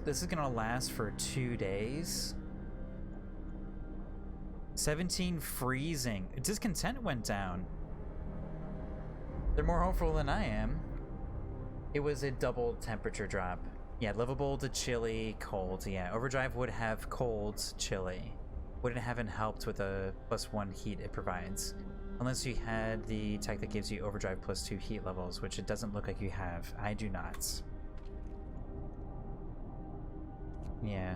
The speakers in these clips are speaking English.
this is gonna last for 2 days. 17 freezing. Discontent went down. They're more hopeful than I am. It was a double temperature drop. Yeah, livable to chilly, cold. Yeah, overdrive would have cold, chilly. Wouldn't haven't helped with the +1 heat it provides. Unless you had the tech that gives you overdrive +2 heat levels, which it doesn't look like you have. I do not. Yeah.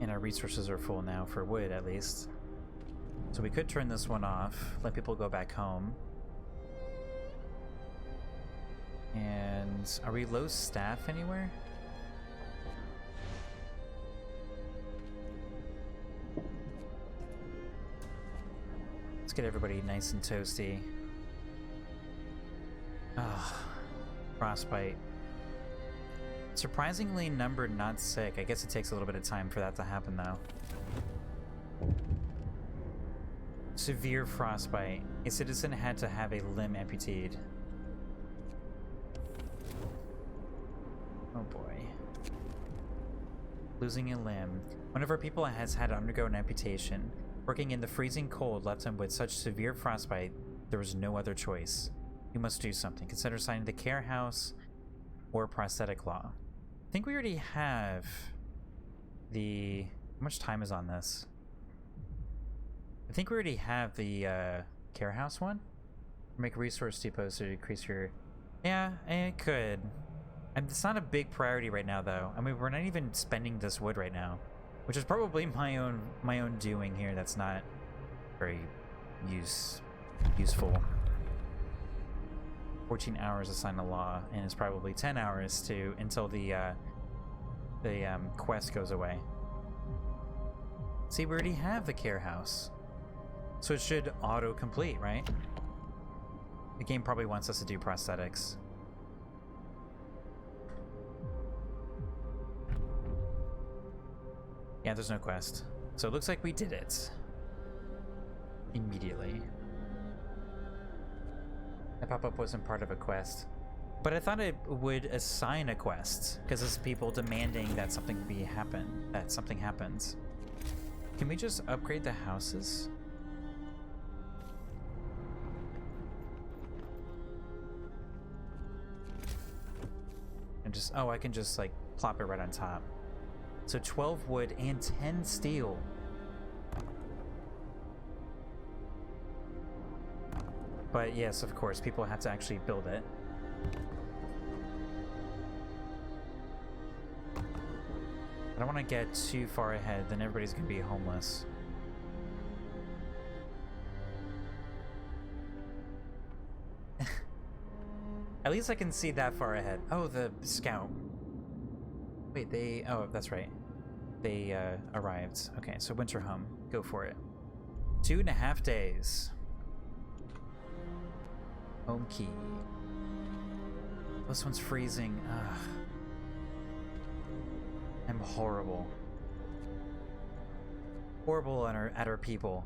And our resources are full now for wood, at least. So we could turn this one off, let people go back home. And are we low staff anywhere? Let's get everybody nice and toasty. Ah, frostbite. Surprisingly numbered, not sick. I guess it takes a little bit of time for that to happen, though. Severe frostbite. A citizen had to have a limb amputated. Oh boy. Losing a limb. One of our people has had to undergo an amputation. Working in the freezing cold left him with such severe frostbite, there was no other choice. You must do something. Consider signing the care house or prosthetic law. I think we already have the... How much time is on this? I think we already have the care house one. Make resource depots to increase your... Yeah, it could. It's not a big priority right now, though. I mean, we're not even spending this wood right now, which is probably my own doing here. That's not very useful. 14 hours to sign a law, and it's probably 10 hours until the quest goes away. See, we already have the care house, so it should auto-complete, right? The game probably wants us to do prosthetics. Yeah, there's no quest. So it looks like we did it. Immediately. That pop-up wasn't part of a quest. But I thought it would assign a quest, because it's people demanding that something happens. Can we just upgrade the houses? And just, oh, I can just like plop it right on top. So 12 wood and 10 steel. But yes, of course, people have to actually build it. I don't want to get too far ahead, then everybody's going to be homeless. At least I can see that far ahead. Oh, the scout. Wait, oh, that's right. They arrived. Okay, so winter home. Go for it. 2.5 days. Home key. This one's freezing. Ugh. I'm horrible. Horrible at our people.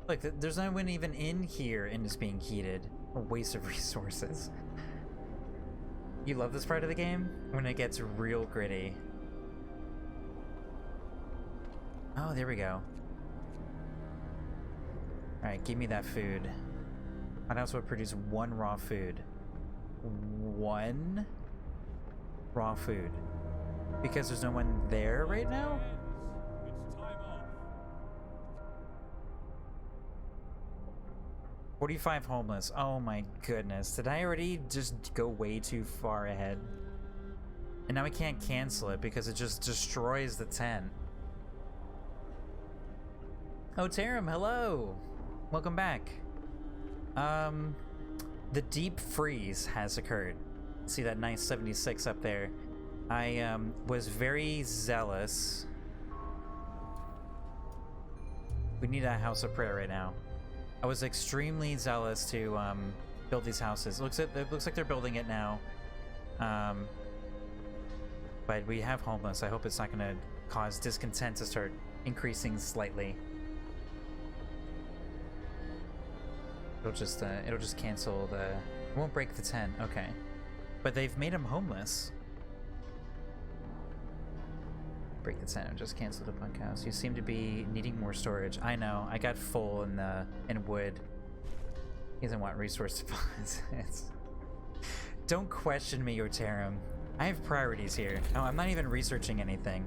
Look, there's no one even in here and it's being heated. A waste of resources. You love this part of the game? When it gets real gritty. Oh, there we go. Alright, give me that food. My house would produce 1 raw food. 1 raw food. Because there's no one there right now? 45 homeless. Oh my goodness. Did I already just go way too far ahead? And now I can't cancel it because it just destroys the tent. Oh, Tarum, hello! Welcome back. The deep freeze has occurred. See that nice 76 up there? I was very zealous. We need a house of prayer right now. I was extremely zealous to build these houses. It looks like they're building it now. But we have homeless. I hope it's not going to cause discontent to start increasing slightly. it'll just cancel the, it won't break the tent. Okay. But they've made him homeless. Break the tent, just cancel the bunkhouse. You seem to be needing more storage. I know, I got full in wood. He doesn't want resource deposits. Don't question me, Oterum. I have priorities here. Oh, I'm not even researching anything.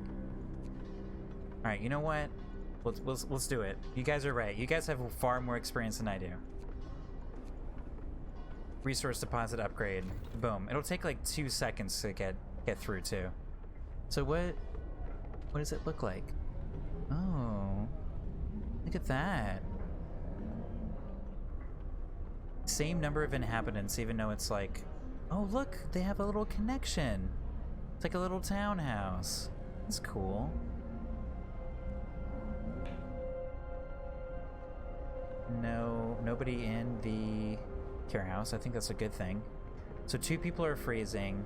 Alright, you know what? Let's do it. You guys are right. You guys have far more experience than I do. Resource deposit upgrade. Boom. It'll take like 2 seconds to get through too. So what does it look like? Oh, look at that. Same number of inhabitants, even though it's like, oh look, they have a little connection. It's like a little townhouse. That's cool. No, nobody in the care house. I think that's a good thing. So 2 people are freezing.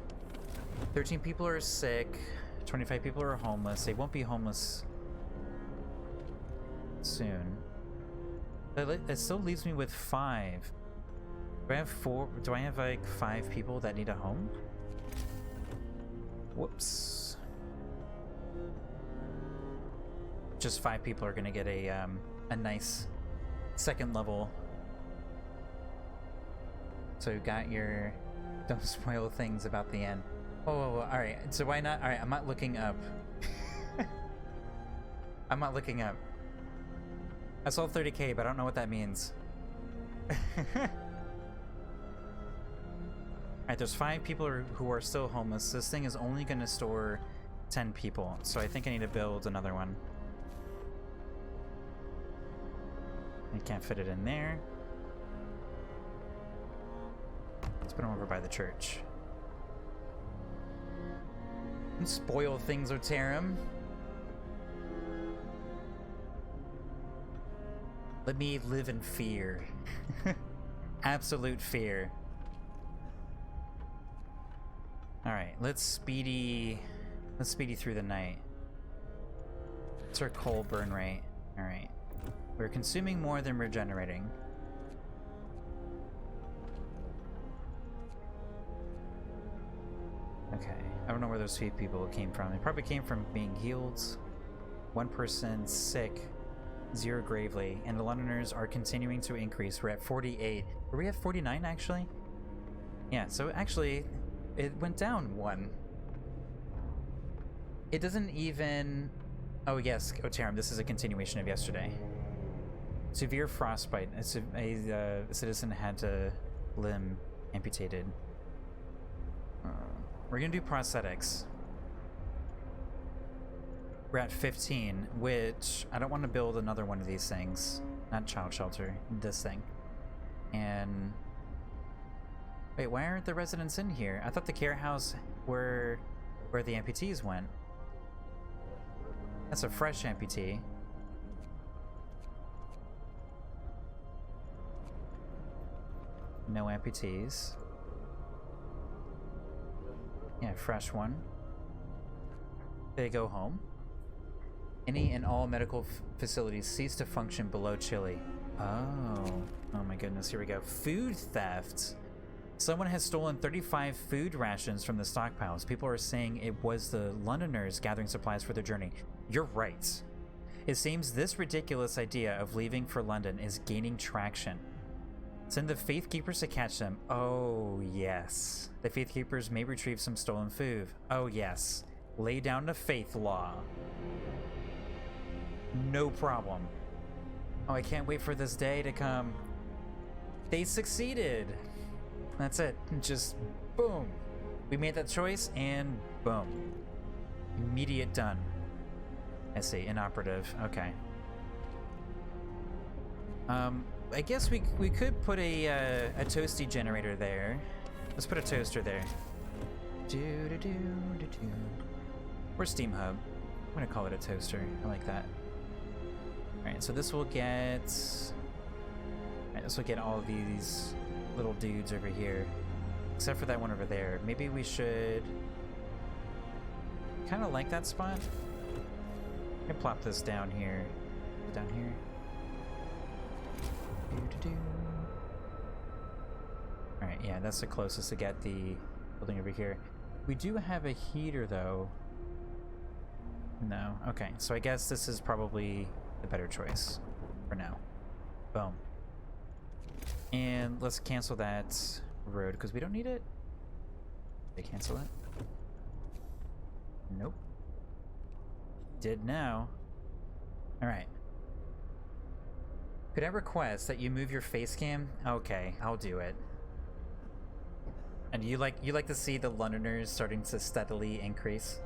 13 people are sick. 25 people are homeless. They won't be homeless soon. It still leaves me with 5. Do I have 4? Do I have like 5 people that need a home? Whoops. Just 5 people are gonna get a nice second level. So you got your, don't spoil things about the end. Oh, alright. So why not? Alright, I'm not looking up. I'm not looking up. I saw 30k, but I don't know what that means. Alright, there's 5 people who are still homeless. This thing is only going to store 10 people, so I think I need to build another one. I can't fit it in there. Let's put them over by the church. And spoil things, Oterum. Let me live in fear. Absolute fear. Alright, let's speedy through the night. What's our coal burn rate? Alright. We're consuming more than we're generating. Okay, I don't know where those 2 people came from. They probably came from being healed. 1 person sick, 0 gravely, and the Londoners are continuing to increase. We're at 48. Were we at 49 actually? Yeah, so actually, it went down 1. It doesn't even... Oh yes, Oterum, this is a continuation of yesterday. Severe frostbite. A citizen had a limb amputated. We're gonna do prosthetics. We're at 15, which I don't want to build another one of these things. Not child shelter, this thing. And wait, why aren't the residents in here? I thought the care house were where the amputees went. That's a fresh amputee. No amputees. Yeah, fresh one. They go home. Any and all medical facilities cease to function below Chile. Oh my goodness, here we go. Food theft. Someone has stolen 35 food rations from the stockpiles. People are saying it was the Londoners gathering supplies for their journey. You're right. It seems this ridiculous idea of leaving for London is gaining traction. Send the Faith Keepers to catch them. Oh, yes. The Faith Keepers may retrieve some stolen food. Oh, yes. Lay down the faith law. No problem. Oh, I can't wait for this day to come. They succeeded. That's it. Just boom. We made that choice and boom. Immediate done. I see. Inoperative. Okay. I guess we could put a toasty generator there. Let's put a toaster there. Or steam hub. I'm gonna call it a toaster. I like that. Alright, so this will get... Alright, this will get all of these little dudes over here. Except for that one over there. Maybe we should... Kind of like that spot. I'm gonna plop this down here. Down here. Alright, yeah, that's the closest to get the building over here. We do have a heater, though. No. Okay, so I guess this is probably the better choice for now. Boom. And let's cancel that road, because we don't need it. Did they cancel it? Nope. Did now. Alright. Could I request that you move your face cam? Okay, I'll do it. And you like to see the Londoners starting to steadily increase?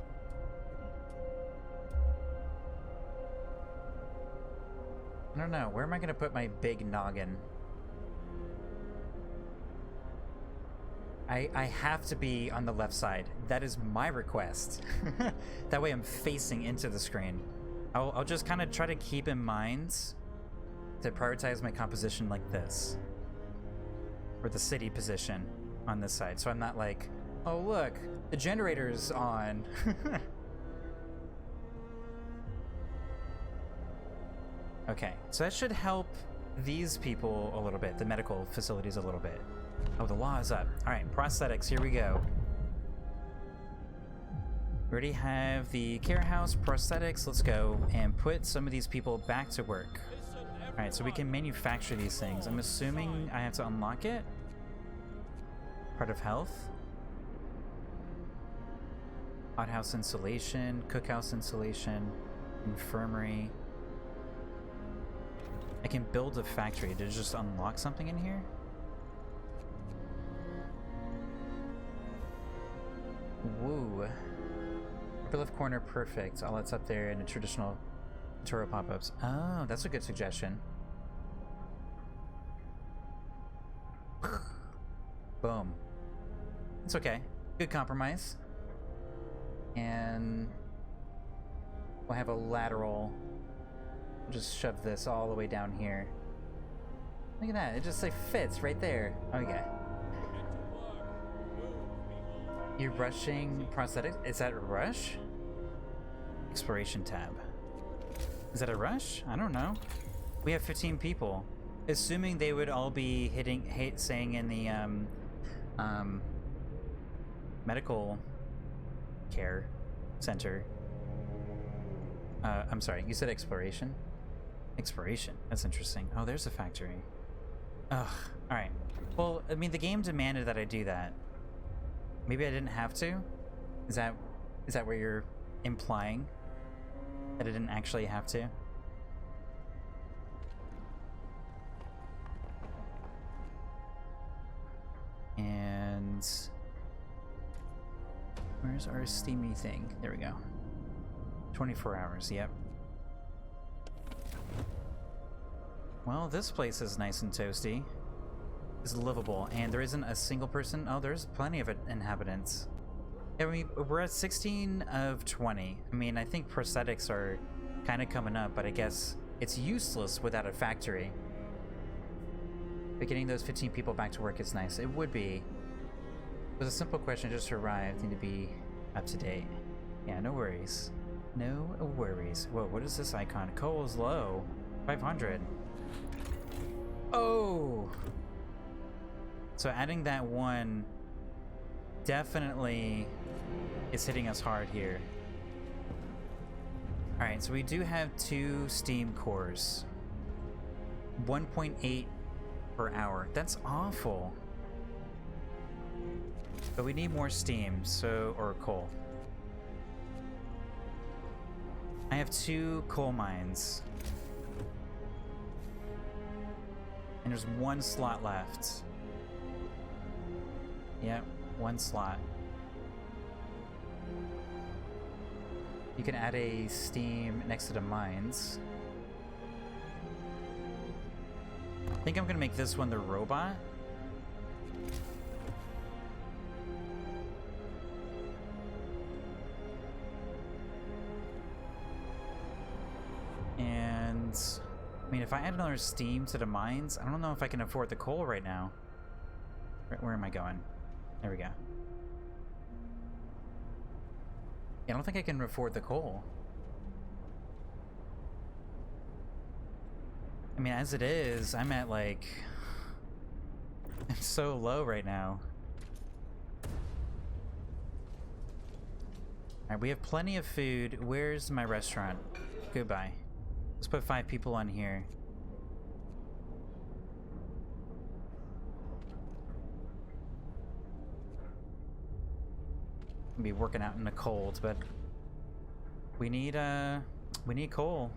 I don't know. Where am I gonna put my big noggin? I have to be on the left side. That is my request. That way I'm facing into the screen. I'll just kind of try to keep in mind to prioritize my composition like this. Or the city position on this side. So I'm not like, oh look, the generator's on. Okay, so that should help these people a little bit, the medical facilities a little bit. Oh, the law is up. All right, prosthetics, here we go. We already have the care house, prosthetics. Let's go and put some of these people back to work. All right, so we can manufacture these things. I'm assuming I have to unlock it. Part of health. Hothouse insulation, cookhouse insulation, infirmary. I can build a factory. Did it just unlock something in here? Woo. Upper left corner, perfect. All that's up there in the traditional tutorial pop-ups. Oh, that's a good suggestion. Boom. It's okay. Good compromise. And we'll have a lateral. Just shove this all the way down here. Look at that. It just like fits right there. Okay. You're rushing prosthetics? Is that a rush? Exploration tab. Is that a rush? I don't know. We have 15 people. Assuming they would all be saying in the medical care center. I'm sorry, you said exploration? Exploration. That's interesting. Oh, there's a factory. Ugh. Alright. Well, I mean, the game demanded that I do that. Maybe I didn't have to? Is that what you're implying? That I didn't actually have to? And where's our steamy thing? There we go. 24 hours, yep. Well, this place is nice and toasty. It's livable, and there isn't a single person. Oh, there's plenty of inhabitants. I mean, we're at 16 of 20. I mean, I think prosthetics are kind of coming up, but I guess it's useless without a factory. But getting those 15 people back to work is nice. It would be. It was a simple question, just arrived, need to be up to date. Yeah, no worries. No worries. Whoa, what is this icon? Coal is low. 500. Oh! So adding that one definitely is hitting us hard here. Alright, so we do have 2 steam cores. 1.8 per hour. That's awful. But we need more steam, or coal. I have 2 coal mines. And there's 1 slot left. Yep, 1 slot. You can add a steam next to the mines. I think I'm gonna make this one the robot. And I mean, if I add another steam to the mines, I don't know if I can afford the coal right now. Where am I going? There we go. Yeah, I don't think I can afford the coal. I mean, as it is, I'm at like I'm so low right now. Alright, we have plenty of food. Where's my restaurant? Goodbye. Let's put 5 people on here. I'll be working out in the cold, but we need coal.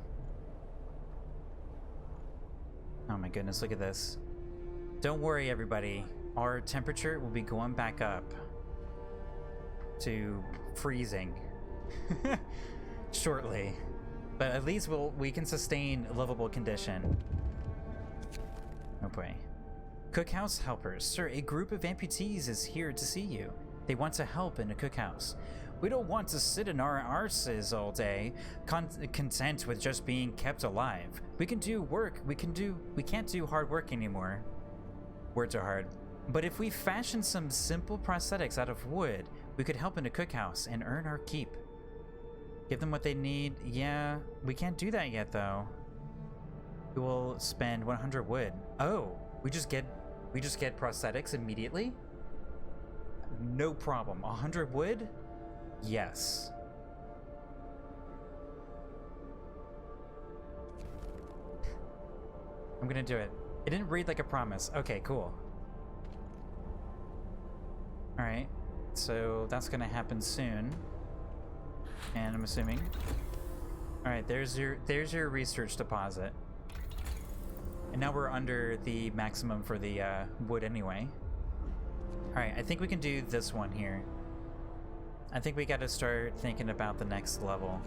Oh my goodness, look at this. Don't worry, everybody. Our temperature will be going back up to freezing shortly. But at least we can sustain a livable condition. Oh boy. Cookhouse helpers. Sir, a group of amputees is here to see you. They want to help in a cookhouse. We don't want to sit in our arses all day, content with just being kept alive. We can do work. We can't do hard work anymore. Words are hard. But if we fashion some simple prosthetics out of wood, we could help in a cookhouse and earn our keep. Give them what they need. Yeah, we can't do that yet though. We will spend 100 wood. Oh, we just get prosthetics immediately? No problem. 100 wood? Yes. I'm gonna do it. It didn't read like a promise. Okay, cool. Alright, so that's gonna happen soon. And I'm assuming. Alright, there's your research deposit. And now we're under the maximum for the wood anyway. Alright, I think we can do this one here. I think we gotta start thinking about the next level.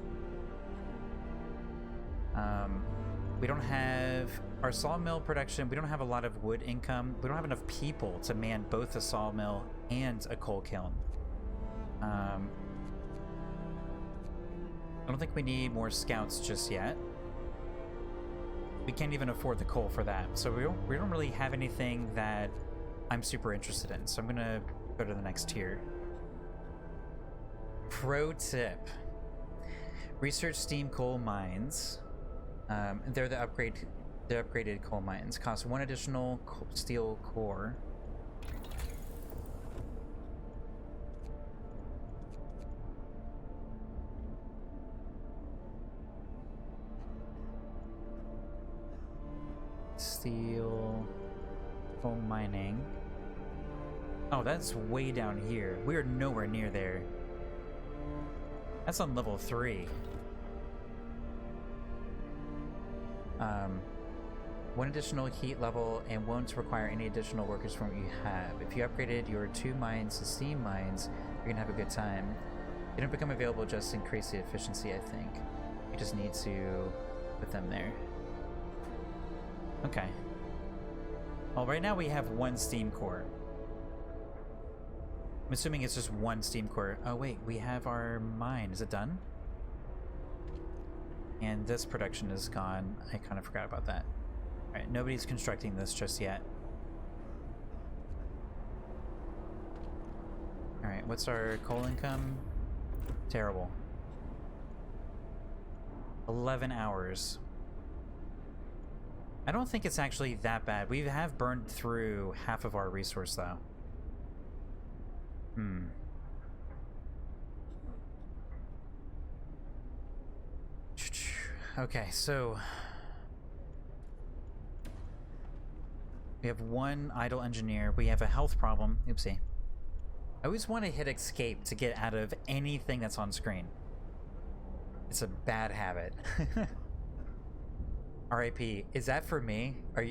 We don't have our sawmill production. We don't have a lot of wood income. We don't have enough people to man both a sawmill and a coal kiln. I don't think we need more scouts just yet. We can't even afford the coal for that. So we don't really have anything that I'm super interested in. So I'm gonna go to the next tier. Pro tip. Research steam coal mines. They're the upgraded coal mines. Cost 1 additional steel core. Steel coal mining. Oh, that's way down here. We're nowhere near there. That's on level 3. 1 additional heat level and won't require any additional workers from what you have. If you upgraded your 2 mines to steam mines, you're gonna have a good time. They don't become available, just increase the efficiency, I think. You just need to put them there. Okay. Well, right now we have 1 steam core. I'm assuming it's just 1 steam core. Oh wait, we have our mine. Is it done? And this production is gone. I kind of forgot about that. Alright, nobody's constructing this just yet. Alright, what's our coal income? Terrible. 11 hours. I don't think it's actually that bad. We have burned through half of our resource though. Okay, so we have 1 idle engineer. We have a health problem. Oopsie. I always want to hit escape to get out of anything that's on screen. It's a bad habit. RIP. Is that for me? Are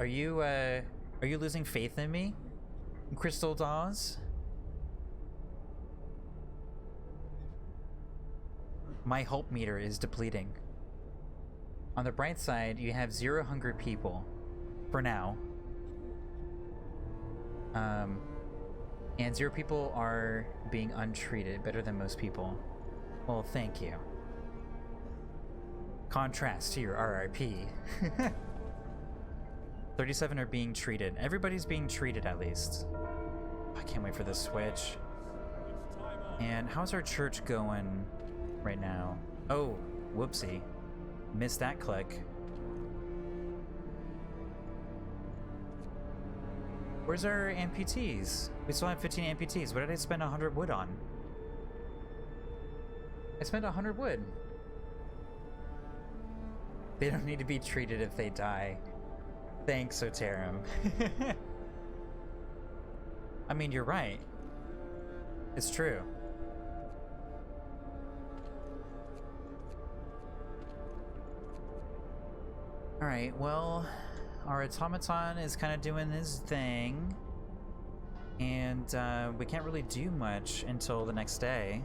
you losing faith in me? Crystal Dawes? My hope meter is depleting. On the bright side, you have 0 hungry people. For now. And 0 people are being untreated. Better than most people. Well, thank you. Contrast to your RIP. 37 are being treated. Everybody's being treated at least. I can't wait for this switch. And how's our church going right now? Oh, whoopsie. Missed that click. Where's our amputees? We still have 15 amputees. What did I spend 100 wood on? I spent 100 wood. They don't need to be treated if they die. Thanks, Oterum. I mean, you're right. It's true. Alright, well, our automaton is kind of doing his thing. And we can't really do much until the next day.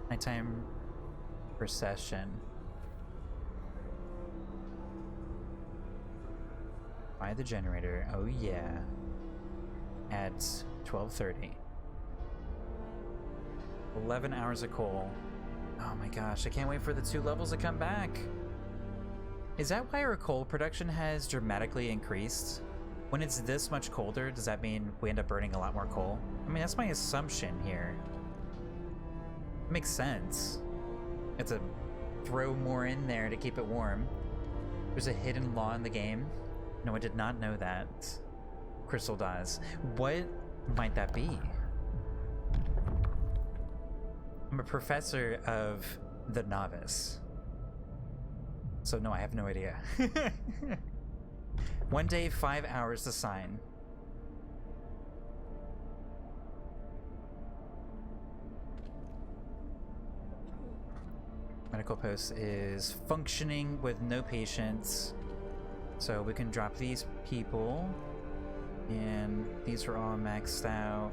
Nighttime procession. Buy the generator. Oh yeah. At 12:30. 11 hours of coal. Oh my gosh, I can't wait for the 2 levels to come back. Is that why our coal production has dramatically increased? When it's this much colder, does that mean we end up burning a lot more coal? I mean, that's my assumption here. It makes sense. It's to throw more in there to keep it warm. There's a hidden law in the game. No, I did not know that. Crystal does. What might that be? I'm a professor of the Novice. So no, I have no idea. 1 day, 5 hours to sign. Medical post is functioning with no patients. So we can drop these people. And these are all maxed out.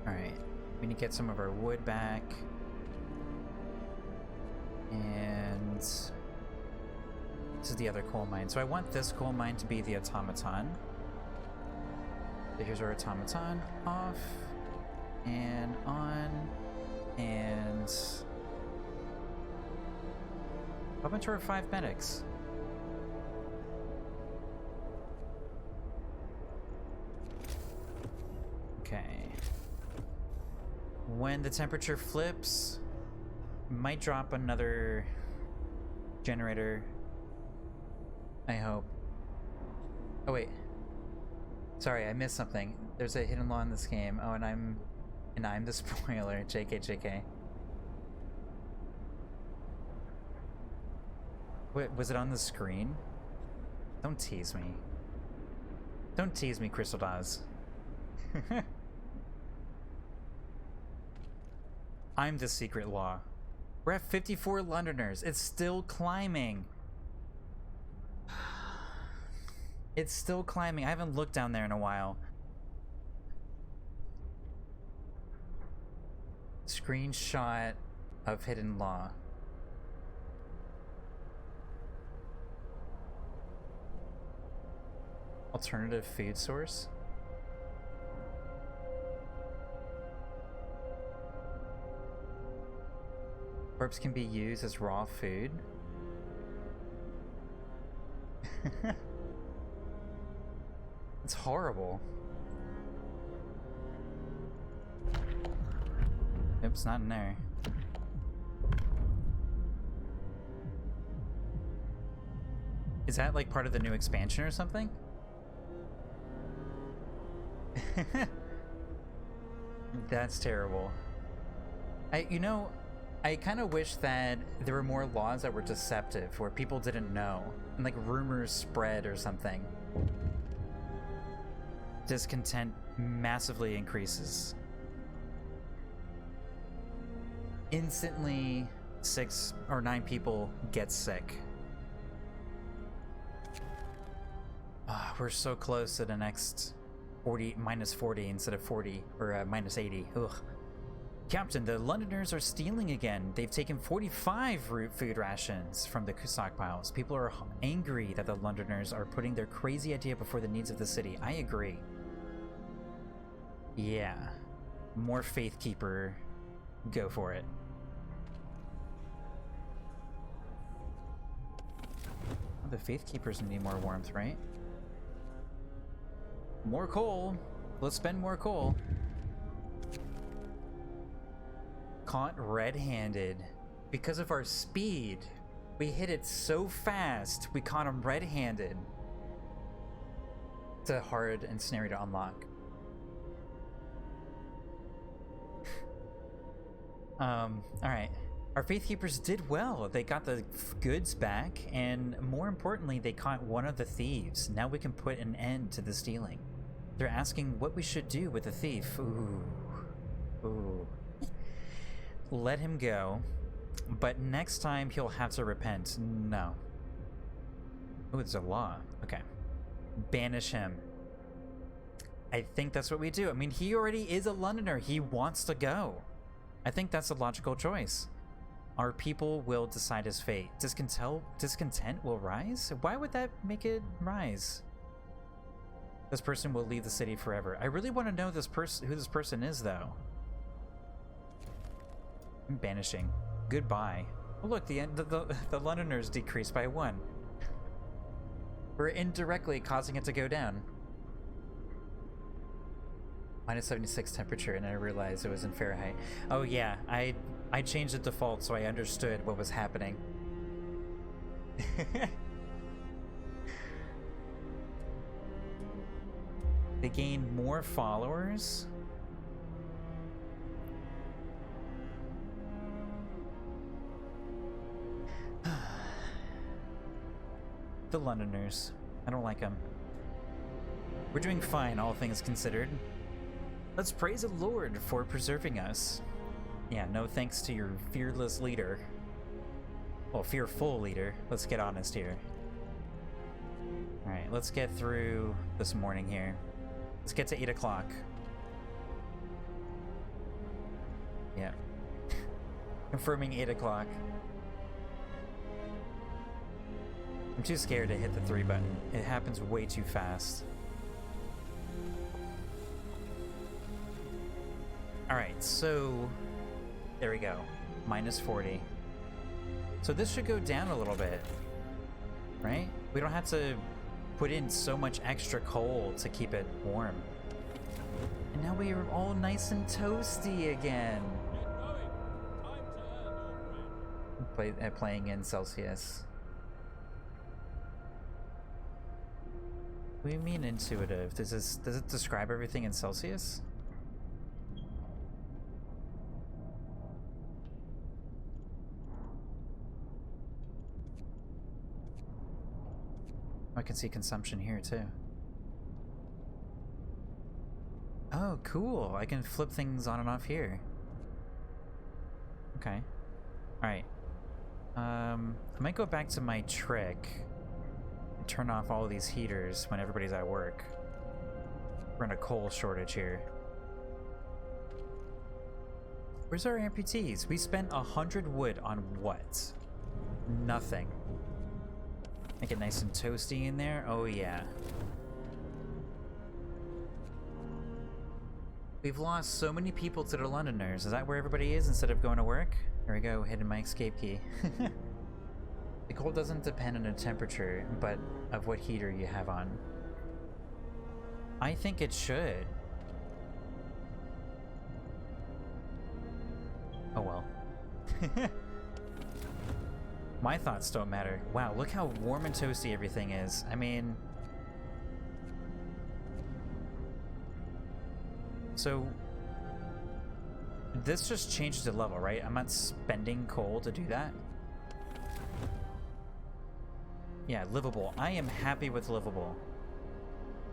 Alright. We need to get some of our wood back. And this is the other coal mine. So I want this coal mine to be the automaton. So here's our automaton. Off. And on. And up into our 5 medics. Okay. When the temperature flips, might drop another generator. I hope. Oh wait. Sorry, I missed something. There's a hidden law in this game. Oh, and I'm the spoiler. JK. Wait, was it on the screen? Don't tease me. Don't tease me, Crystal Dawes. I'm the secret law. We're at 54 Londoners. It's still climbing. It's still climbing. I haven't looked down there in a while. Screenshot of hidden law. Alternative food source? Corpse can be used as raw food. It's horrible. Oops, not in there. Is that like part of the new expansion or something? That's terrible. I kind of wish that there were more laws that were deceptive, where people didn't know, and like rumors spread or something. Discontent massively increases. Instantly, 6 or 9 people get sick. We're so close to the next minus 40 instead of 40, or minus 80. Ugh. Captain, the Londoners are stealing again. They've taken 45 food rations from the stockpiles. People are angry that the Londoners are putting their crazy idea before the needs of the city. I agree. Yeah. More Faithkeeper. Go for it. Oh, the Faithkeepers need more warmth, right? More coal. Let's spend more coal. Caught red-handed. Because of our speed. We hit it so fast, we caught him red-handed. It's a hard and scenario to unlock. Alright. Our Faith Keepers did well. They got the goods back, and more importantly, they caught one of the thieves. Now we can put an end to the stealing. They're asking what we should do with the thief. Ooh. Ooh. Let him go, but next time he'll have to repent. No. Oh, it's a law. Okay. Banish him. I think that's what we do. I mean, he already is a Londoner. He wants to go. I think that's a logical choice. Our people will decide his fate. Discontent will rise? Why would that make it rise? This person will leave the city forever. I really want to know who this person is, though. I'm banishing. Goodbye. Oh, look, the Londoners decreased by 1. We're indirectly causing it to go down. Minus 76 temperature, and I realized it was in Fahrenheit. Oh yeah, I changed the default so I understood what was happening. They gain more followers? The Londoners. I don't like them. We're doing fine, all things considered. Let's praise the Lord for preserving us. Yeah, no thanks to your fearless leader. Well, fearful leader. Let's get honest here. Alright, let's get through this morning here. Let's get to 8 o'clock. Yeah. Confirming 8 o'clock. I'm too scared to hit the 3 button. It happens way too fast. Alright, so there we go. Minus 40. So this should go down a little bit, right? We don't have to put in so much extra coal to keep it warm. And now we are all nice and toasty again. Playing in Celsius. What do you mean intuitive? Does it describe everything in Celsius? I can see consumption here too. Oh, cool. I can flip things on and off here. Okay. Alright. I might go back to my trick and turn off all of these heaters when everybody's at work. We're in a coal shortage here. Where's our amputees? We spent 100 wood on what? Nothing. Make it nice and toasty in there. Oh yeah. We've lost so many people to the Londoners. Is that where everybody is instead of going to work? There we go, hitting my escape key. The cold doesn't depend on the temperature, but of what heater you have on. I think it should. Oh well. My thoughts don't matter. Wow, look how warm and toasty everything is. I mean... So... this just changes the level, right? I'm not spending coal to do that. Yeah, livable. I am happy with livable.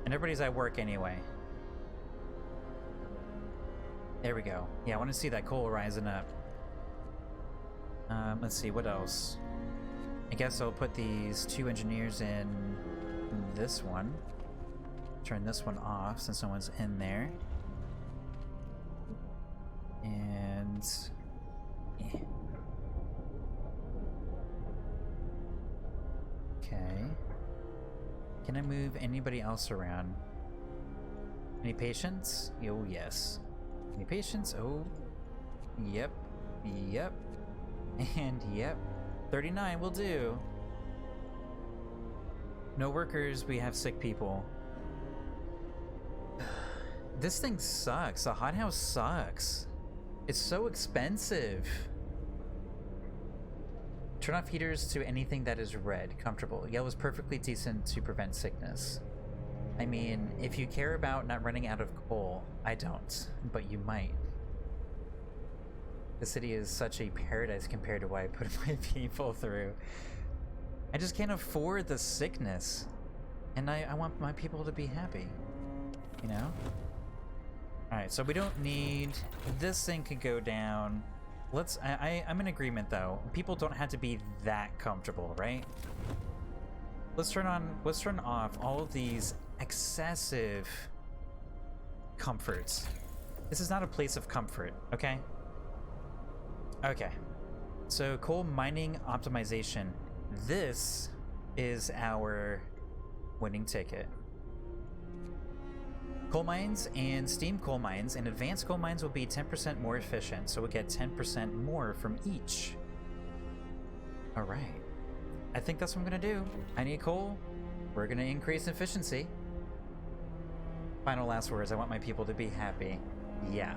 And everybody's at work anyway. There we go. Yeah, I want to see that coal rising up. Let's see, what else? I guess I'll put these 2 engineers in this one. Turn this one off since no one's in there. And... yeah. Okay. Can I move anybody else around? Any patients? Oh, yes. Any patients? Oh, yep. Yep. And yep. 39 will do. No workers, we have sick people. This thing sucks. The hothouse sucks. It's so expensive. Turn off heaters to anything that is red. Comfortable. Yellow is perfectly decent to prevent sickness. I mean, if you care about not running out of coal, I don't, but you might. The city is such a paradise compared to what I put my people through. I just can't afford the sickness. And I want my people to be happy. You know? Alright, so we don't need... This thing could go down. I'm in agreement, though. People don't have to be that comfortable, right? Let's turn off all of these excessive comforts. This is not a place of comfort, okay? Okay. So, coal mining optimization. This is our winning ticket. Coal mines and steam coal mines and advanced coal mines will be 10% more efficient, so we'll get 10% more from each. Alright. I think that's what I'm gonna do. I need coal. We're gonna increase efficiency. Final last words. I want my people to be happy. Yeah.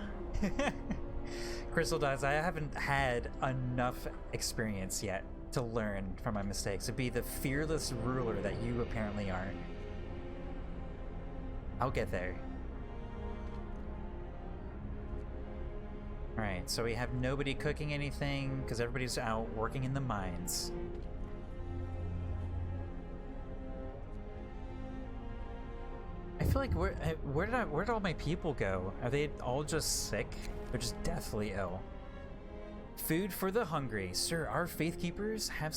Crystal Dies, I haven't had enough experience yet to learn from my mistakes, to be the fearless ruler that you apparently are. I'll get there. Alright, so we have nobody cooking anything because everybody's out working in the mines. I feel like where did all my people go? Are they all just sick? They're just deathly ill. Food for the hungry. Sir, our faith keepers have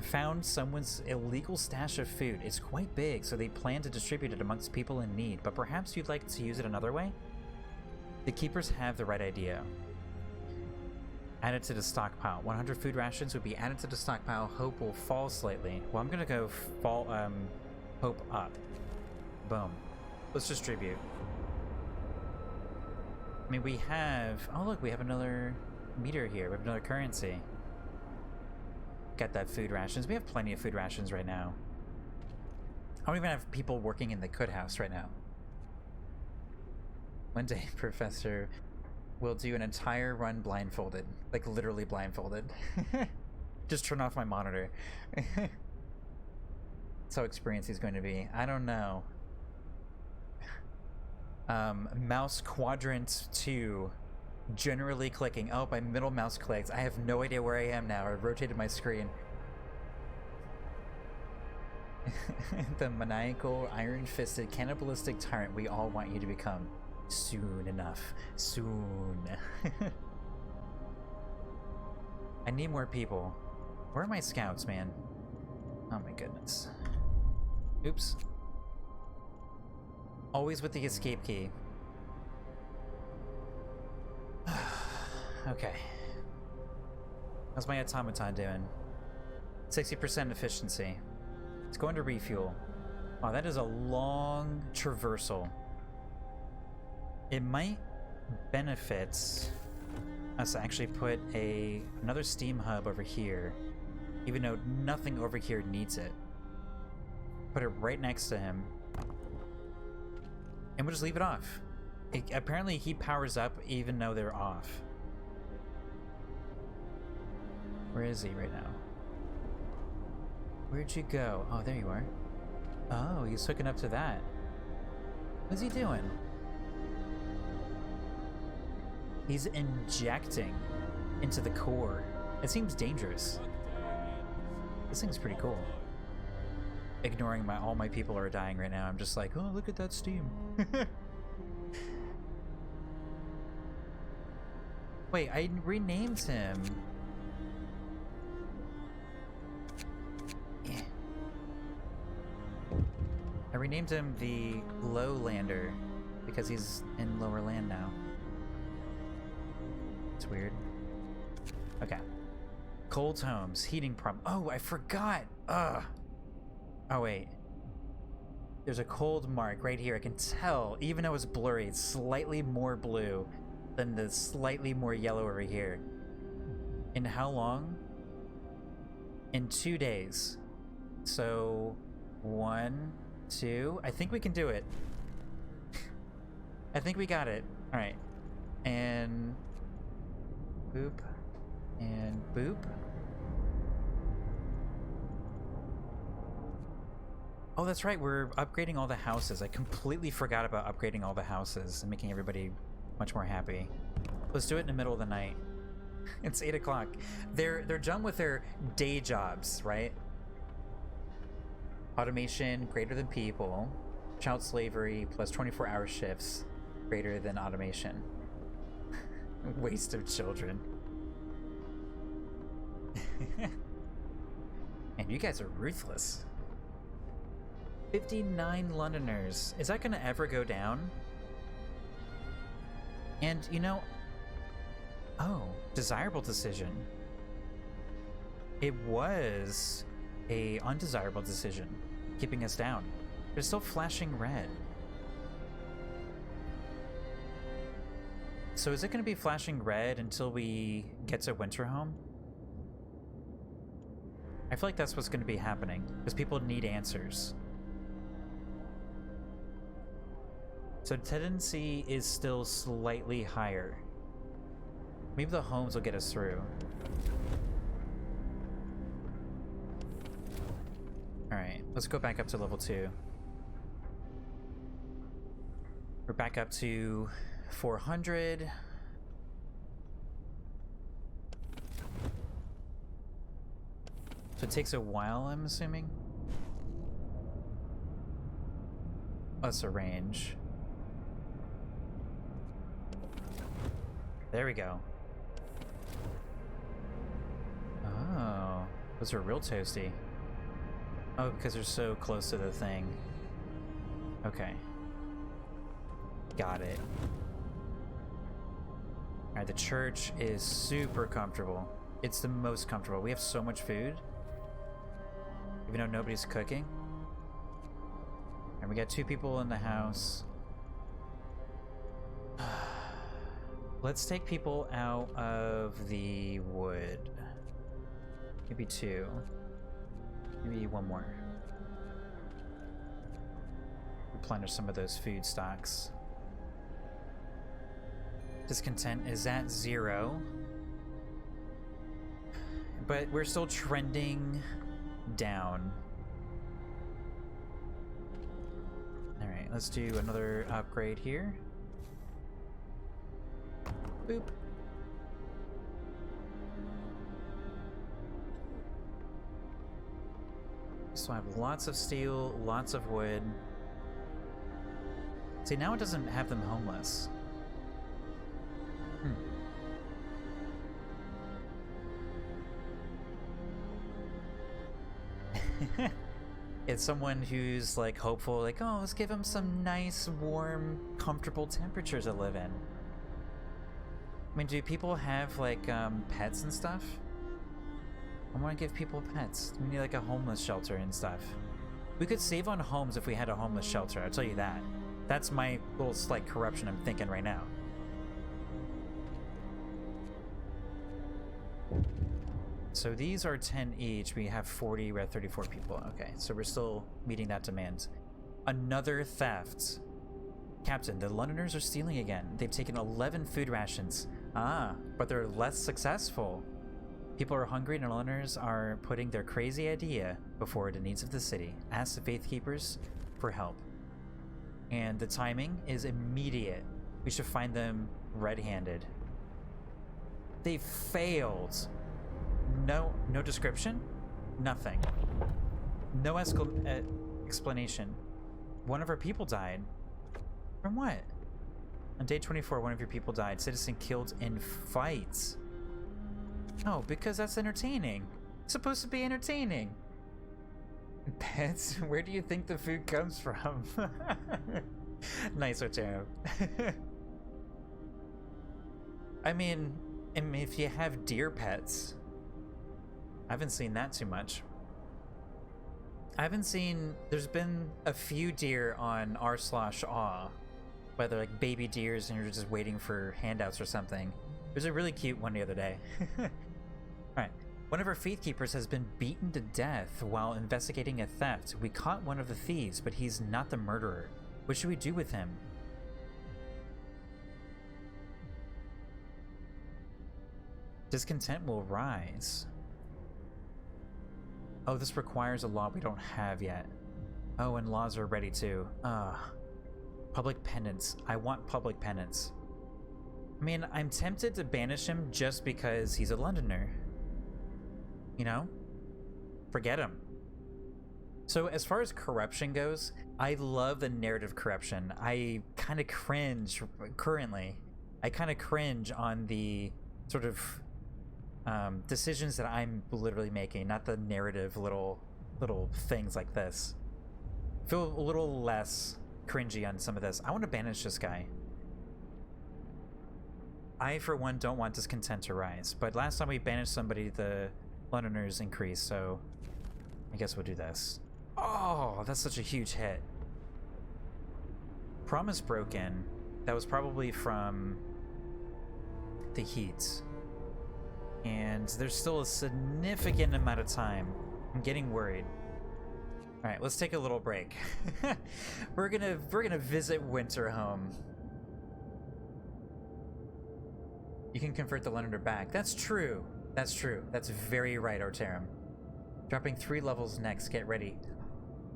found someone's illegal stash of food. It's quite big, so they plan to distribute it amongst people in need, but perhaps you'd like to use it another way? The keepers have the right idea. Added to the stockpile. 100 food rations would be added to the stockpile. Hope will fall slightly. Well, I'm gonna go hope up. Boom. Let's distribute. I mean, we have... Oh, look, we have another meter here. We have another currency. Got that food rations. We have plenty of food rations right now. I don't even have people working in the cook house right now. One day, Professor will do an entire run blindfolded. Like, literally blindfolded. Just turn off my monitor. That's how experienced he's going to be. I don't know. Mouse quadrant 2. Generally clicking. Oh, my middle mouse clicked. I have no idea where I am now. I rotated my screen. The maniacal, iron-fisted, cannibalistic tyrant we all want you to become. Soon enough. Soon. I need more people. Where are my scouts, man? Oh my goodness. Oops. Always with the escape key. Okay. How's my automaton doing? 60% efficiency. It's going to refuel. Wow, that is a long traversal. It might benefit us to actually put another steam hub over here, even though nothing over here needs it. Put it right next to him. And we'll just leave it off. Apparently he powers up even though they're off. Where is he right now? Where'd you go? Oh, there you are. Oh, he's hooking up to that. What's he doing? He's injecting into the core. It seems dangerous. This thing's pretty cool. Ignoring all my people are dying right now. I'm just like, oh, look at that steam. Wait, I renamed him. Yeah. I renamed him the Lowlander because he's in lower land now. It's weird. Okay. Cold homes, heating problem. Oh, I forgot. Ugh. Oh, wait. There's a cold mark right here. I can tell, even though it's blurry, it's slightly more blue than the slightly more yellow over here. In how long? In 2 days. So, 1, 2. I think we can do it. I think we got it. All right. And boop. And boop. Oh, that's right. We're upgrading all the houses. I completely forgot about upgrading all the houses and making everybody much more happy. Let's do it in the middle of the night. It's 8 o'clock. They're done with their day jobs, right? Automation greater than people. Child slavery plus 24-hour shifts greater than automation. Waste of children. And you guys are ruthless. 59 Londoners. Is that gonna ever go down? And you know, oh, desirable decision. It was a undesirable decision, keeping us down. They're still flashing red. So is it going to be flashing red until we get to Winterhome? I feel like that's what's going to be happening, because people need answers. So tendency is still slightly higher. Maybe the homes will get us through. Alright, let's go back up to level 2. We're back up to 400. So it takes a while, I'm assuming? That's a range. There we go. Oh, those are real toasty. Oh, because they're so close to the thing. Okay. Got it. Alright, the church is super comfortable. It's the most comfortable. We have so much food. Even though nobody's cooking. And we got 2 people in the house. Let's take people out of the wood. Maybe 2. Maybe 1 more. Replenish some of those food stocks. Discontent is at 0. But we're still trending down. Alright, let's do another upgrade here. Boop. So I have lots of steel, lots of wood. See, now it doesn't have them homeless. It's someone who's like hopeful, like, oh, let's give them some nice, warm, comfortable temperatures to live in. I mean, do people have like pets and stuff? I want to give people pets. We need like a homeless shelter and stuff. We could save on homes if we had a homeless shelter, I'll tell you that. That's my little slight corruption I'm thinking right now. So these are 10 each. We have 40, we're at 34 people. Okay, so we're still meeting that demand. Another theft. Captain, the Londoners are stealing again. They've taken 11 food rations. Ah, but they're less successful. People are hungry and the Londoners are putting their crazy idea before the needs of the city. Ask the Faith Keepers for help. And the timing is immediate. We should find them red-handed. They failed. No description? Nothing. No explanation. One of our people died. From what? On day 24, one of your people died. Citizen killed in fights. Oh, because that's entertaining. It's supposed to be entertaining. Pets? Where do you think the food comes from? Nice, Otero. I mean, if you have deer pets, I haven't seen that too much. I haven't seen, there's been a few deer on r/aw, whether like baby deers and you're just waiting for handouts or something. There's a really cute one the other day. Alright, one of our Faith Keepers has been beaten to death while investigating a theft. We caught one of the thieves, but he's not the murderer. What should we do with him? Discontent will rise. Oh, this requires a law we don't have yet. Oh, and laws are ready too. Public penance. I want public penance. I mean, I'm tempted to banish him just because he's a Londoner. You know? Forget him. So as far as corruption goes, I love the narrative corruption. I kind of cringe currently. I kind of cringe on the sort of decisions that I'm literally making, not the narrative little things like this. I feel a little less cringy on some of this. I want to banish this guy. I, for one, don't want discontent to rise, but last time we banished somebody, the Londoners increased, so I guess we'll do this. Oh, that's such a huge hit. Promise broken. That was probably from the heat. And there's still a significant amount of time. I'm getting worried. All right, let's take a little break. we're gonna visit Winterhome. You can convert the Londoner back. That's true. That's true. That's very right, Arterum. Dropping 3 levels next. Get ready.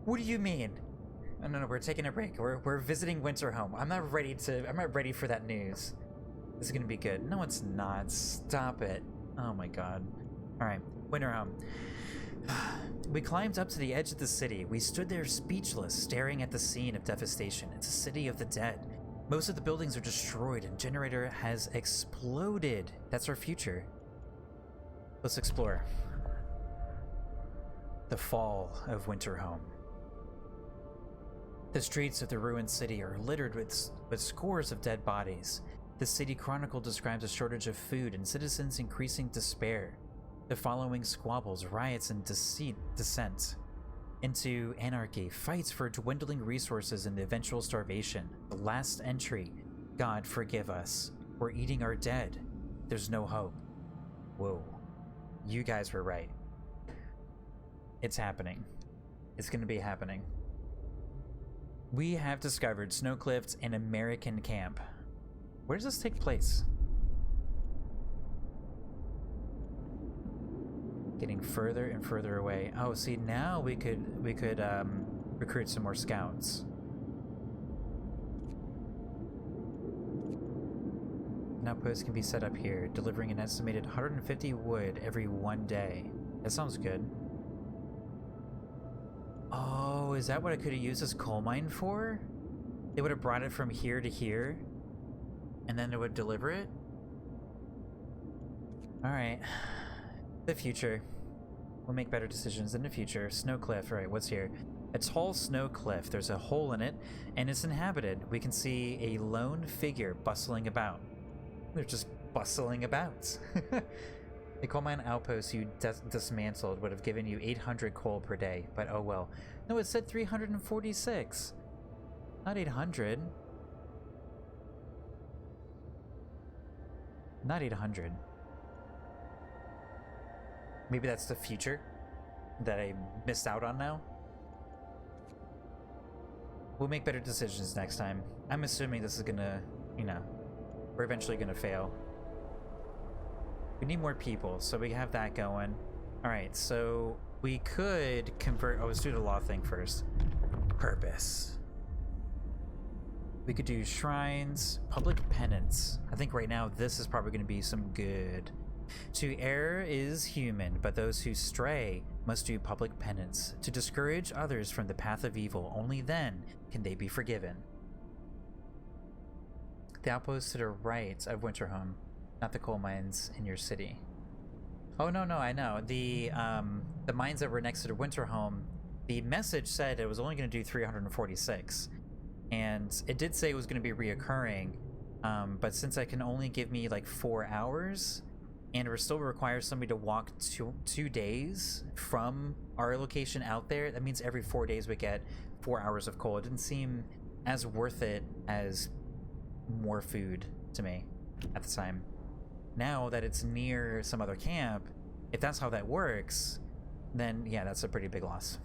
What do you mean? No, we're taking a break. We're visiting Winterhome. I'm not ready for that news. This is gonna be good. No, it's not. Stop it. Oh my god. Alright, Winterhome. We climbed up to the edge of the city. We stood there speechless, staring at the scene of devastation. It's a city of the dead. Most of the buildings are destroyed and generator has exploded. That's our future. Let's explore. The fall of Winterhome. The streets of the ruined city are littered with scores of dead bodies. The City Chronicle describes a shortage of food and citizens' increasing despair. The following squabbles, riots, and descent into anarchy, fights for dwindling resources and the eventual starvation. The last entry, God forgive us. We're eating our dead. There's no hope. Whoa. You guys were right. It's happening. It's gonna be happening. We have discovered Snowcliff's an American camp. Where does this take place? Getting further and further away. Oh, see, now we could recruit some more scouts. An outpost can be set up here, delivering an estimated 150 wood every 1 day. That sounds good. Oh, is that what I could have used this coal mine for? They would have brought it from here to here, and then it would deliver it? Alright. The future. We'll make better decisions in the future. Snow cliff. Alright, what's here? A tall snow cliff. There's a hole in it, and it's inhabited. We can see a lone figure bustling about. They're just bustling about. The coal mine outpost you dismantled would have given you 800 coal per day, but oh well. No, it said 346. Not 800. Not 800. Maybe that's the future that I missed out on now. We'll make better decisions next time. I'm assuming this is gonna, you know, we're eventually gonna fail. We need more people, so we have that going. Alright, so we could convert... Oh, let's do the law thing first. Purpose. We could do shrines, public penance. I think right now this is probably going to be some good. To err is human, but those who stray must do public penance. To discourage others from the path of evil, only then can they be forgiven. The outpost to the right of Winterhome, not the coal mines in your city. Oh, no, I know. The mines that were next to Winterhome, the message said it was only going to do 346. And it did say it was going to be reoccurring, but since it can only give me like 4 hours, and it still requires somebody to walk two days from our location out there, that means every 4 days we get 4 hours of coal. It didn't seem as worth it as more food to me at the time. Now that it's near some other camp, if that's how that works, then yeah, that's a pretty big loss.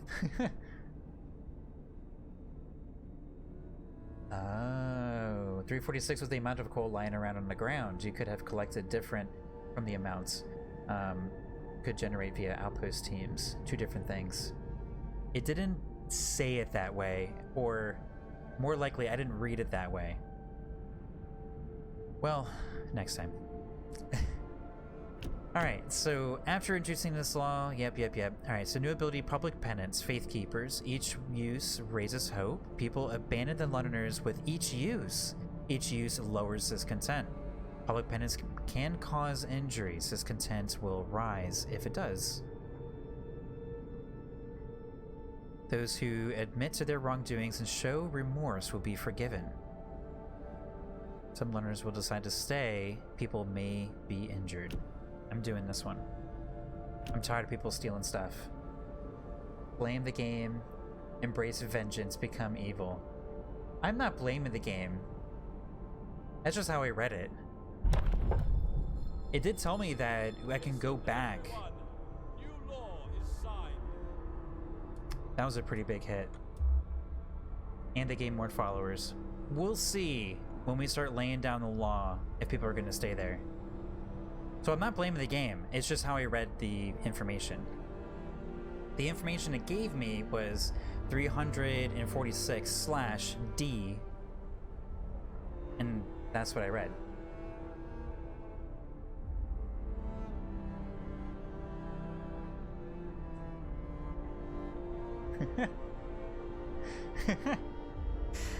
Oh, 346 was the amount of coal lying around on the ground. You could have collected different from the amounts. Could generate via outpost teams. 2 different things. It didn't say it that way, or more likely, I didn't read it that way. Well, next time. Alright, so after introducing this law, yep. Alright, so new ability, Public Penance, Faith Keepers. Each use raises hope. People abandon the Londoners with each use. Each use lowers discontent. Public Penance can cause injuries. Discontent will rise if it does. Those who admit to their wrongdoings and show remorse will be forgiven. Some Londoners will decide to stay. People may be injured. I'm doing this one. I'm tired of people stealing stuff. Blame the game. Embrace vengeance. Become evil. I'm not blaming the game. That's just how I read it. It did tell me that I can go back. That was a pretty big hit. And they gain more followers. We'll see when we start laying down the law if people are going to stay there. So I'm not blaming the game, it's just how I read the information. The information it gave me was 346/D, and that's what I read.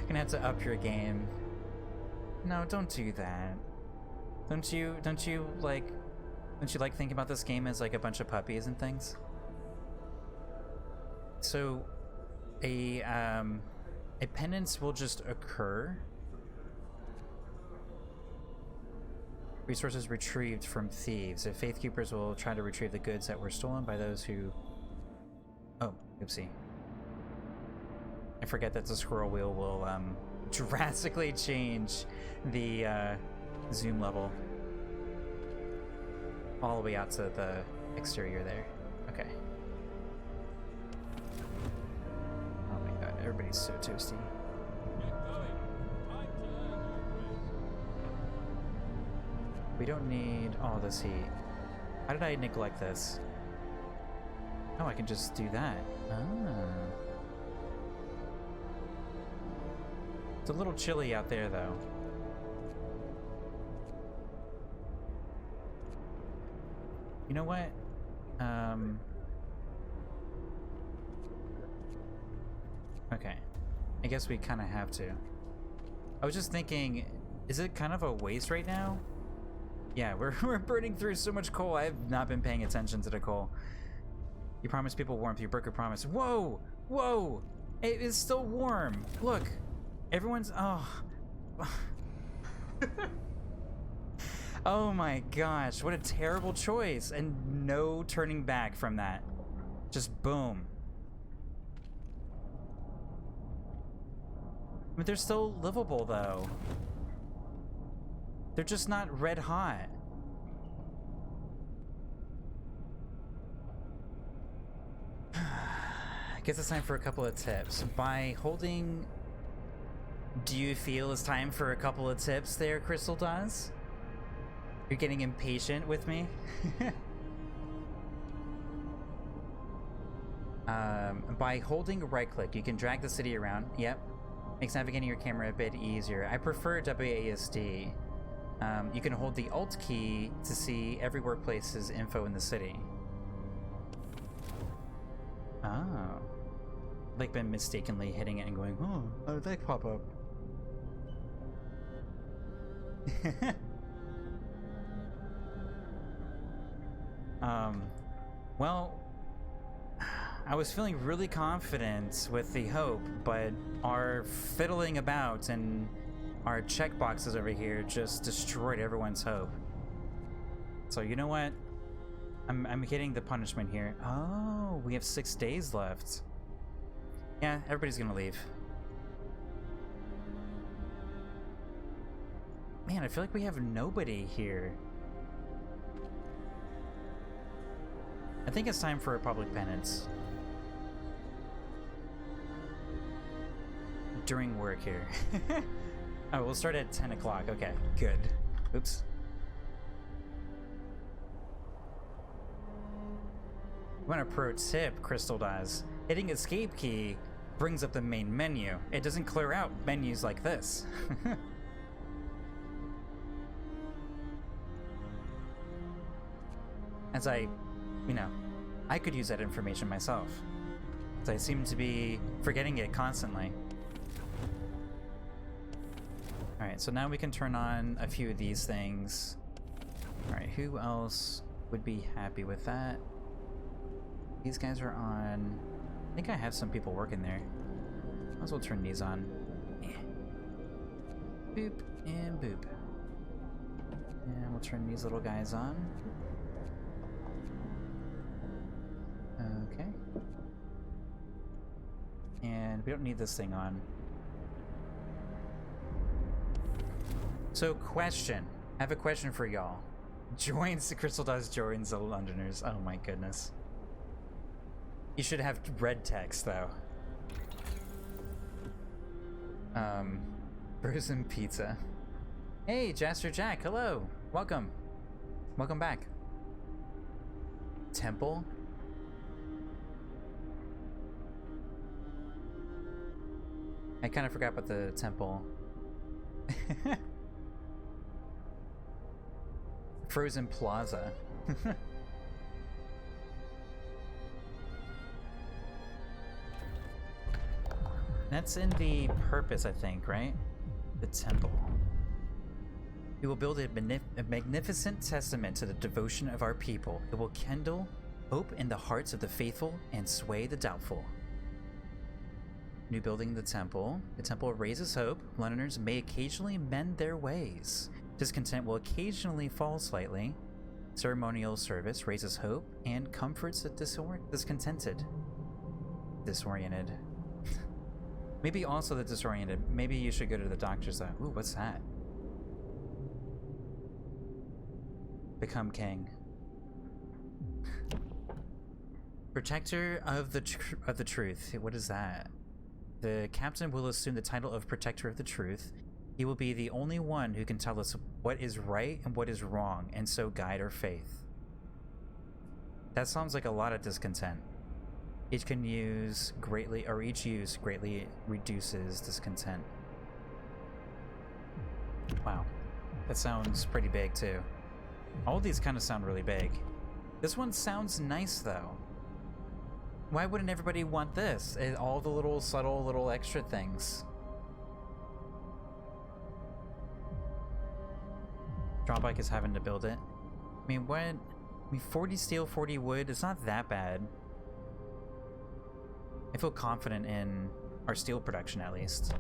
Gonna have to up your game. No, don't do that. Don't you like thinking about this game as like a bunch of puppies and things? So a penance will just occur. Resources retrieved from thieves. The Faith Keepers will try to retrieve the goods that were stolen by those who... Oh, oopsie. I forget that the scroll wheel will drastically change the zoom level all the way out to the exterior there. Okay. Oh my god, everybody's so toasty. We don't need all this heat. How did I neglect this? Oh, I can just do that. Ah. It's a little chilly out there, though. You know what? Okay. I guess we kind of have to. I was just thinking, is it kind of a waste right now? Yeah, we're burning through so much coal. I have not been paying attention to the coal. You promised people warmth. You broke your promise. Whoa! Whoa! It is still warm. Look. Everyone's... Oh. Oh my gosh. What a terrible choice. And no turning back from that. Just boom. I mean, they're still livable, though. They're just not red hot. I guess it's time for a couple of tips. By holding... Do you feel it's time for a couple of tips there, Crystal Dawes? You're getting impatient with me? By holding right click, you can drag the city around. Yep. Makes navigating your camera a bit easier. I prefer WASD. You can hold the Alt key to see every workplace's info in the city. Oh. Like been mistakenly hitting it and going, oh, how did that pop up? Well, I was feeling really confident with the hope, but our fiddling about and our checkboxes over here just destroyed everyone's hope. So you know what? I'm hitting the punishment here. Oh, we have 6 days left. Yeah, everybody's gonna leave. Man, I feel like we have nobody here. I think it's time for a public penance. During work here. Oh, we'll start at 10 o'clock. Okay, good. Oops. You want a pro tip, Crystal Dawes? Hitting escape key brings up the main menu. It doesn't clear out menus like this. As I could use that information myself. As I seem to be forgetting it constantly. Alright, so now we can turn on a few of these things. Alright, who else would be happy with that? These guys are on. I think I have some people working there. Might as well turn these on. Boop and boop. And we'll turn these little guys on. Okay. And we don't need this thing on. So, question. I have a question for y'all. Joins the Crystal Dust, joins the Londoners. Oh my goodness. You should have red text though. Frozen pizza. Hey, Jaster Jack, hello. Welcome. Welcome back. Temple? I kind of forgot about the temple. Frozen Plaza. That's in the purpose, I think, right? The temple. We will build a magnificent testament to the devotion of our people. It will kindle hope in the hearts of the faithful and sway the doubtful. New building the temple. The temple raises hope. Londoners may occasionally mend their ways. Discontent will occasionally fall slightly. Ceremonial service raises hope and comforts the discontented. Disoriented. Maybe also the disoriented. Maybe you should go to the doctors though. Ooh, what's that? Become king. Protector of the truth. What is that? The captain will assume the title of Protector of the Truth. He will be the only one who can tell us what is right and what is wrong, and so guide our faith. That sounds like a lot of discontent. Each use greatly reduces discontent. Wow. That sounds pretty big too. All of these kind of sound really big. This one sounds nice though. Why wouldn't everybody want this? All the little subtle little extra things. Drawback is having to build it. I mean, what? I mean, 40 steel, 40 wood, it's not that bad. I feel confident in our steel production at least.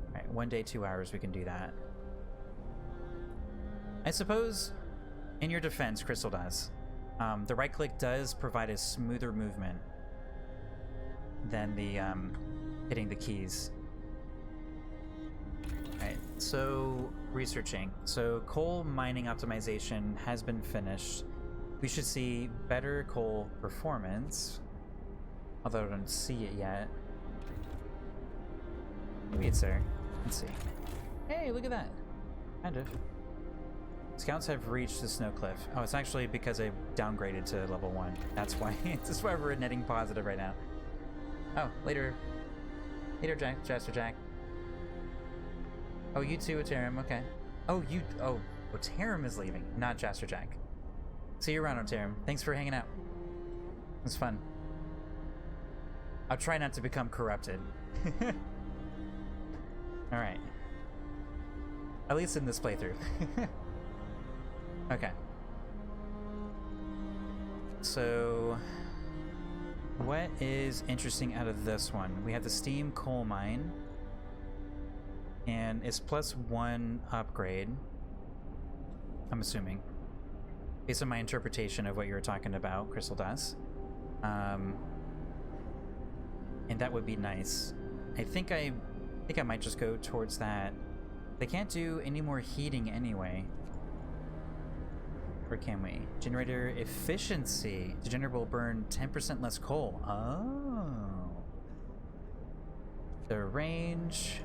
Alright, 1 day, 2 hours, we can do that. I suppose, in your defense, Crystal does. The right click does provide a smoother movement than the hitting the keys. Alright, so researching. So coal mining optimization has been finished. We should see better coal performance. Although I don't see it yet. Maybe it's there. Let's see. Hey, look at that. Kind of. Scouts have reached the snow cliff. Oh, it's actually because I downgraded to level 1. That's why. That's why we're netting positive right now. Oh, later. Later, Jaster Jack. Oh, you too, Oterum. Okay. Oh, Oterum is leaving, not Jaster Jack. See you around, Oterum. Thanks for hanging out. It was fun. I'll try not to become corrupted. Alright. At least in this playthrough. Okay. So, what is interesting out of this one? We have the steam coal mine. And it's +1 upgrade. I'm assuming. Based on my interpretation of what you were talking about, Crystal does. And that would be nice. I think I might just go towards that. They can't do any more heating anyway. Or can we? Generator efficiency. The generator will burn 10% less coal. Oh. The range.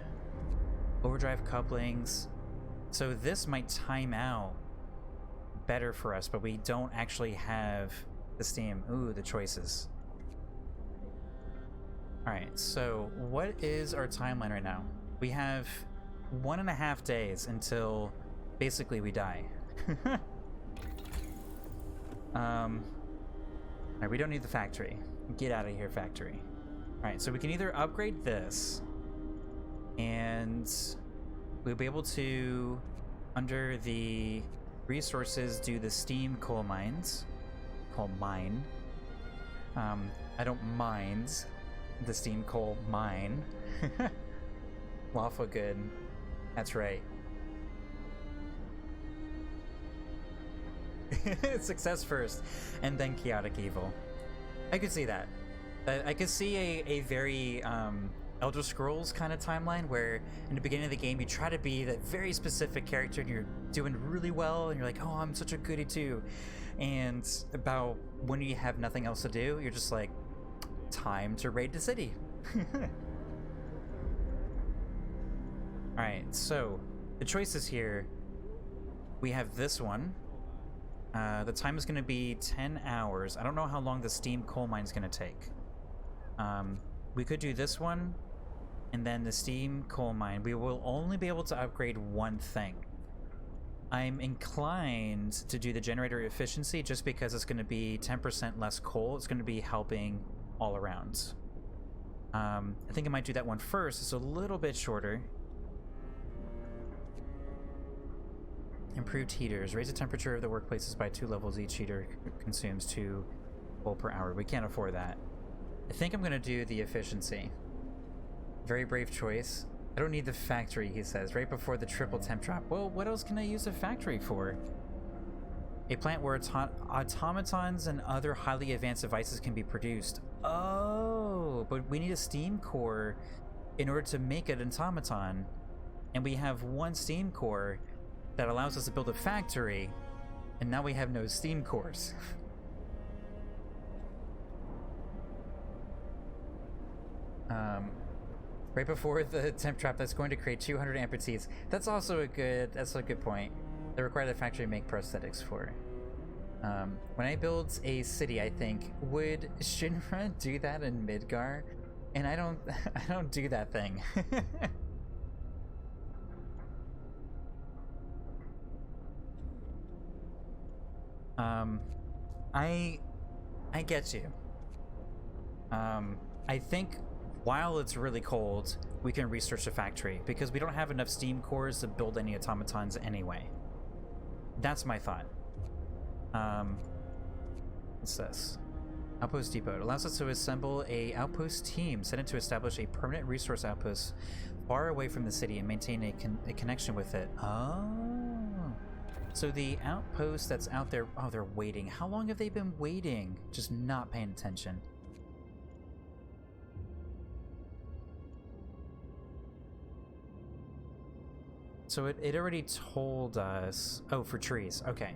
Overdrive couplings. So this might time out better for us, but we don't actually have the steam. Ooh, the choices. Alright, so what is our timeline right now? We have 1.5 days until basically we die. Alright, we don't need the factory. Get out of here, factory. Alright, so we can either upgrade this, and we'll be able to, under the resources, do the steam coal mines. Coal mine. I don't mind the steam coal mine. Lawful good. That's right. Success first, and then chaotic evil. I could see that. I could see a very Elder Scrolls kind of timeline where in the beginning of the game you try to be that very specific character and you're doing really well and you're like, oh, I'm such a goody too. And about when you have nothing else to do, you're just like, time to raid the city. Alright, so the choices here, we have this one. The time is going to be 10 hours. I don't know how long the steam coal mine is going to take. We could do this one, and then the steam coal mine. We will only be able to upgrade one thing. I'm inclined to do the generator efficiency just because it's going to be 10% less coal. It's going to be helping all around. I think I might do that one first. It's a little bit shorter. Improved heaters. Raise the temperature of the workplaces by 2 levels. Each heater consumes 2 coal per hour. We can't afford that. I think I'm going to do the efficiency. Very brave choice. I don't need the factory, he says, right before the triple temp drop. Well, what else can I use a factory for? A plant where automatons and other highly advanced devices can be produced. Oh, but we need a steam core in order to make an automaton. And we have one steam core that allows us to build a factory, and now we have no steam cores. Right before the temp trap, that's going to create 200 amputees. That's also a good point. They require the factory to make prosthetics for. When I build a city, I think, would Shinra do that in Midgar? And I don't do that thing. I get you. I think while it's really cold, we can research the factory because we don't have enough steam cores to build any automatons anyway. That's my thought. What's this? Outpost Depot. It allows us to assemble a outpost team sent in to establish a permanent resource outpost far away from the city and maintain a connection with it. Oh. So the outpost that's out there, oh, they're waiting. How long have they been waiting? Just not paying attention. So it already told us, oh, for trees, okay.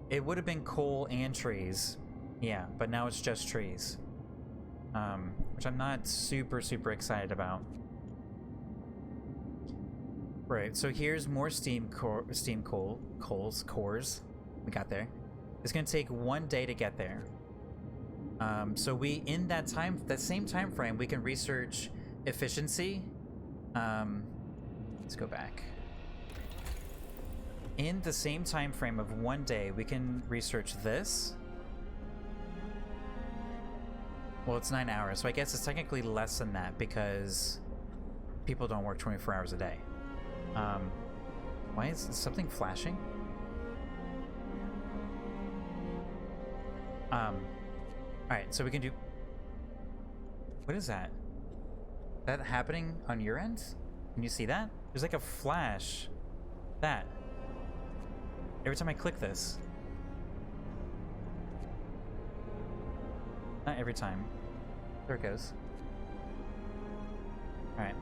It would have been coal and trees, yeah, but now it's just trees. Which I'm not super excited about. Right, so here's more cores. We got there. It's gonna take 1 day to get there. So we, in that same time frame, we can research efficiency. Let's go back. In the same time frame of 1 day, we can research this. Well, it's 9 hours, so I guess it's technically less than that because people don't work 24 hours a day. Why is something flashing? Alright, so we can do... What is that? Is that happening on your end? Can you see that? There's like a flash. That. Every time I click this. Not every time. There it goes. Alright.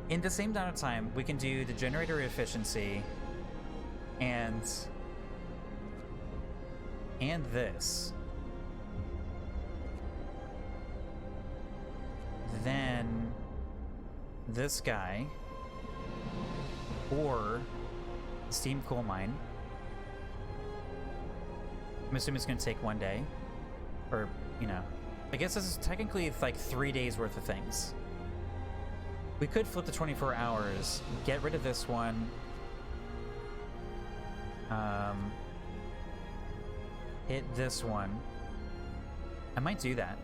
In the same amount of time, we can do the generator efficiency and this. Then this guy or the steam coal mine. I'm assuming it's going to take 1 day, or, you know, I guess this is technically like 3 days worth of things. We could flip the 24 hours, get rid of this one. Hit this one. I might do that.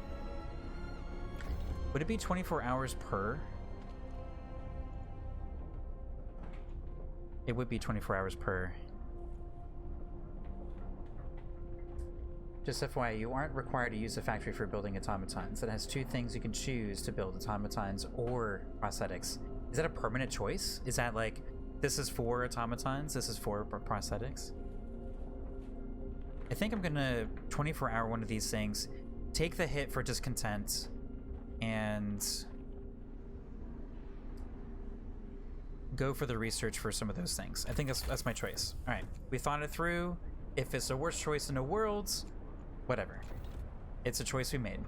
Would it be 24 hours per? It would be 24 hours per. Just FYI, you aren't required to use the factory for building automatons. It has 2 things you can choose to build: automatons or prosthetics. Is that a permanent choice? Is that like, this is for automatons, this is for prosthetics? I think I'm gonna 24 hour one of these things, take the hit for discontent, and go for the research for some of those things. I think that's my choice. All right, we thought it through. If it's the worst choice in the world, whatever. It's a choice we made.